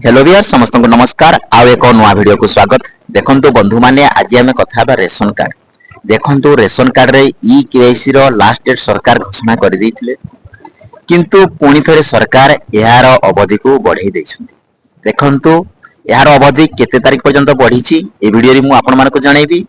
Hello wear समस्त को नमस्कार आउ एक नुआ वीडियो को स्वागत। देखंतु बंधु माने आज आम कथा रेशन कार्ड। देखंतु रेशन कार्ड रे ई केवाईसी रो लास्ट डेट सरकार घोषणा कर देथिले, किंतु पुणी थरे सरकार यार अवधि को बढ़ाई दैछन्ति। देखंतु यार अवधि केते तारिख पर्यंत बढ़ीची ए वीडियो रे मु आपन मानको जणैबी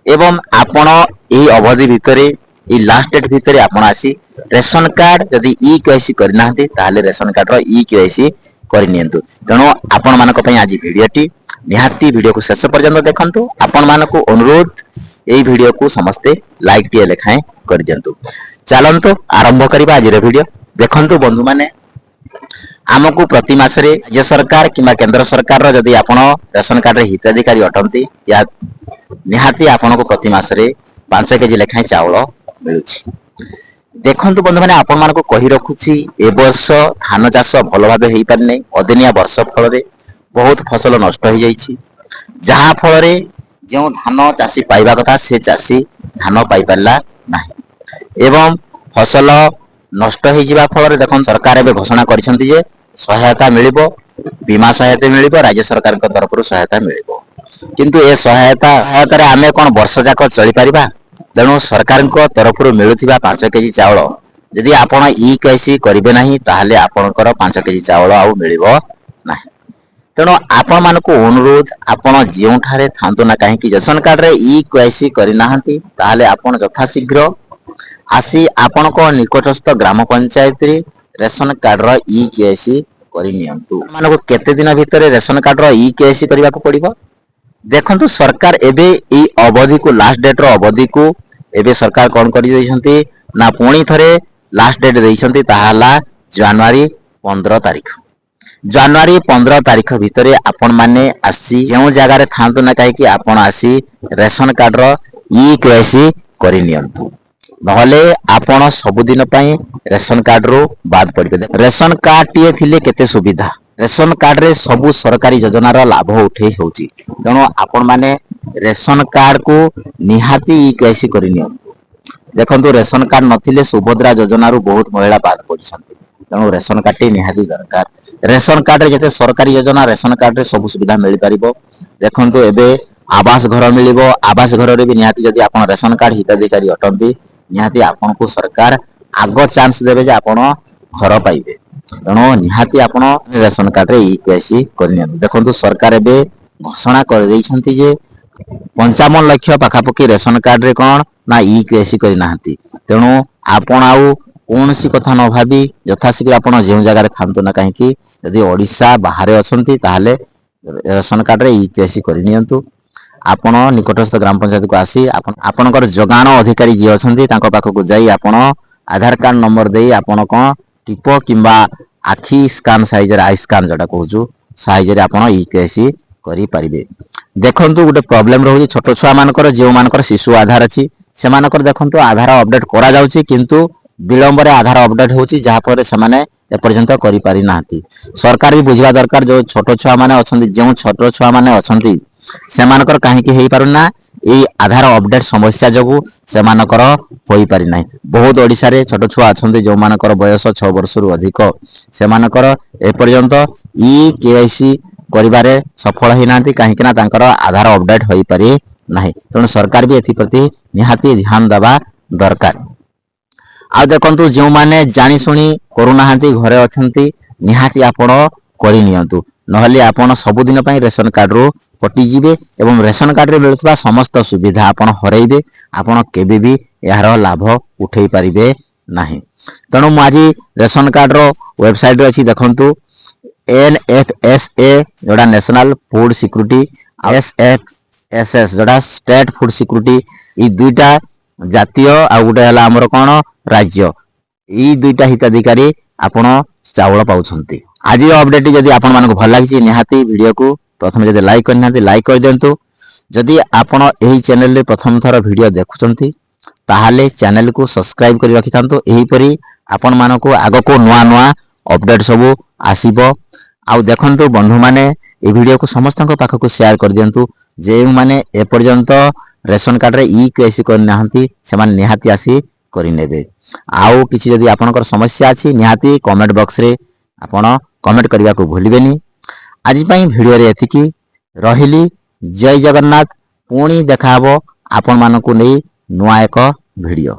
एवं आपण एही अवधि भितरे ई लास्ट डेट भितरे आपण आसी रेशन कार्ड जदि ई केवाईसी करनाहंती ताले रेशन कार्ड रो ई केवाईसी करनियंतु। तेणु आपण मानक पई आज वीडियोटी निहाती वीडियो को शेष पर्यंत देखंतु। आपण मानको अनुरोध एही वीडियो को समस्ते लाइक टिए लेखाए कर दियंतु। चलंतु आरंभ करिबा आज रे वीडियो। देखंतु बंधु माने आमको प्रति मासरे राज्य सरकार किंबा केंद्र सरकार रो जदि आपण रेशन कार्ड रे हिताधिकारी अटंती या निहाती आपण को प्रति मासरे 5 केजी लेखाए चावल मिलुछि। देखंतु बंधु माने आपण मानको कहि रखुछि ए वर्ष धान चाष भलो भाबे हेई पारि नै। अदिनिया वर्ष फल रे बहुत फसल नष्ट हो जाइछि, जहा फल रे जो धान चाषी पाइबा कथा से चाषी धान पाई परला नाही एवं फसल नष्ट हो जिबा फल रे देखन सरकार एबे घोषणा करिसंती जे सहायता मिलिबो, बीमा सहायता मिलिबो, राज्य सरकार के तरफ रु सहायता मिलिबो। किंतु ए सहायता रे आमे कोन वर्ष जाक चली परिबा? तेणु सरकार को तरफ मिलुथिबा 5 केजी चावल यदि आपण ई केसी करिवे नाही ताहले आपणकर 5 केजी चावल आउ मिलिबो नाही। तेणु आपण मानको अनुरोध आपण जेउ ठारे थांतु ना काहे कि रेशन कार्ड रे ई केसी करिनाहंती ताहले आपण यथाशीघ्र आसी आपण को निकटस्थ ग्राम पंचायत रे रेशन कार्ड रो ई केसी करिनियंतु। मानको केते दिन भितरे रेशन कार्ड रो ई केसी करिवा को पड़िबो? देखंतु सरकार एबे ई अवधि को लास्ट डेट रो अवधि को एबे सरकार कोन करि दैछंती ना पुणी थरे लास्ट डेट दैछंती ताहाला जनवरी 15 तारिख। जनवरी 15 तारिख भितरे आपण माने आसी जेउ जगह रे थांतु ना काहे कि आपण आसी रेशन कार्ड रो ई केसी करिनियंतु। नहले आपण सब दिन पई रेशन कार्ड रो बाद पड़िबे। रेशन कार्ड टिए थिले केते सुविधा, रेशन कार्ड रे सबु सरकारी योजना रो लाभ उठे होउची। तेणु आपण माने रेशन कार्ड को निहाती ई केसी करिनियंतु। देखंतु रेशन कार्ड नथिले सुभद्रा योजना रो बहुत महिला बाद पड़िसंती। तेणु रेशन कार्ड टी निहाती दरकार। रेशन कार्ड रे जते सरकारी योजना रेशन कार्ड रे सब सुविधा मिल परिबो। देखंतु एबे आवास घर मिलिबो, आवास घर रे भी निहाती जदि आपण रेशन कार्ड हिताधिकारी अटंती निहाती आपण को सरकार आगो चांस देबे जे आपण घर पाइबे। तेणु निहाती आपण रेशन कार्ड रे ई केसी करनियंतु। देखंतु सरकार एबे घोषणा कर दैछंती जे 55 लाख पाखापकी रेशन कार्ड रे कोन ना ई केसी करि नाहंती। तेणु आपण आउ कोनसी कथा न भाबी यथाशीघ्र आपण जेउ जगह रे थांतु ना काहे कि यदि ओडिसा बाहरे अछंती ताहाले रेशन कार्ड रे ई केसी करनियंतु। आपण निकटस्थ ग्राम पंचायत को आसी आपणकर जोगाण अधिकारी जे अछंती तांको पाखो को जाई आपण आधार कार्ड नंबर देई आपण को टिपो किंबा आखि स्कैन साइज रे आई स्कैन जटा कहूछु साइज रे आपण ई केसी करि परिबे। देखंतु गुटे प्रॉब्लम रहउची छोट छुआ मानकर जे मानकर शिशु आधार अछि से मानकर देखंतु आधार अपडेट करा जाउची, किंतु विलंब रे आधार अपडेट होउची जहा पर से माने ए पर्यंत करि पारि नाहंती। सरकार भी बुझवा दरकार जो छोट छुआ माने अछंती जे छोट छुआ माने अछंती से मानकर काहे कि हेई पारुना ए आधार अपडेट समस्या जगु से मानकर होई पारि नाही। बहुत ओडिसा रे छोट छुआ अछंती जो मानकर बयस 6 वर्ष रु अधिक से मानकर ए पर्यंत ई केआईसी करिबारे सफल हेई नांती काहे कि ना तांकर आधार अपडेट होई पारि नाही। तेणु सरकार भी एथि प्रति निहाती ध्यान देबा दरकार। आ देखंतु जो माने जानि सुनी करू नाहंती घरे अछंती निहाती आपण करि नियंतु, नहले आपण सब दिन पई रेशन कार्ड रो कटि जिवे एवं रेशन कार्ड रे मिलुतबा समस्त सुविधा आपण हरैबे। आपण केबे भी यार लाभ उठै परिबे नाही। तेणु मु आज रेशन कार्ड रो वेबसाइट रे अछि देखंतु NFSA जोड़ा नेशनल फूड सिक्योरिटी, SFSS जोड़ा स्टेट फूड सिक्योरिटी, ई दुईटा जातीय आ गुटे हला हमर कोन राज्य, ई दुईटा हिताधिकारी आपण चावल पाउछंती। आज अपडेट जदि आपण मानको भल लागिछि निहाती वीडियो को प्रथम जदि लाइक करनांती लाइक कर दियंतु। जदि आपण एही चैनल रे प्रथम थर वीडियो देखुछंती ताहाले चैनल को सब्सक्राइब करि रखिथांतु। एही परी आपण मानको आगो को नुआ नुआ अपडेट सब आसीबो। आउ देखंतु बंधु माने ए वीडियो को समस्त पाख को शेयर कर दियंतु। जे माने ए पर्यंत रेशन कार्ड रे ई केसी कर नाहंती से माने निहाती आसी करि नेबे। आउ किछि जदि आपनकर समस्या अछि निहाती कमेंट बॉक्स रे आपण कमेंट करबा को भूलिबेनी। ଆଜି ପାଇଁ ଭିଡ଼ିଓରେ ଏତିକି। ରହିଲି। ଜୟ ଜଗନ୍ନାଥ। ପୁଣି ଦେଖା ହେବ ଆପଣମାନଙ୍କୁ ନେଇ ନୂଆ ଏକ ଭିଡ଼ିଓ।